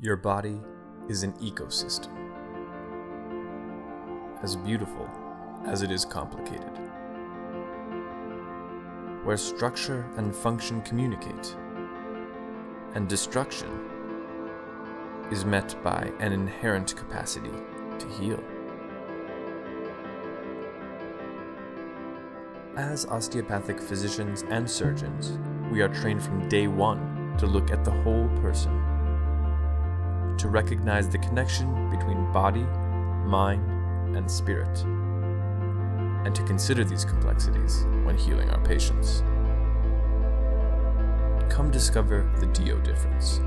Your body is an ecosystem, as beautiful as it is complicated, where structure and function communicate, and destruction is met by an inherent capacity to heal. As osteopathic physicians and surgeons, we are trained from day one to look at the whole person, to recognize the connection between body, mind, and spirit, and to consider these complexities when healing our patients. Come discover the DO difference.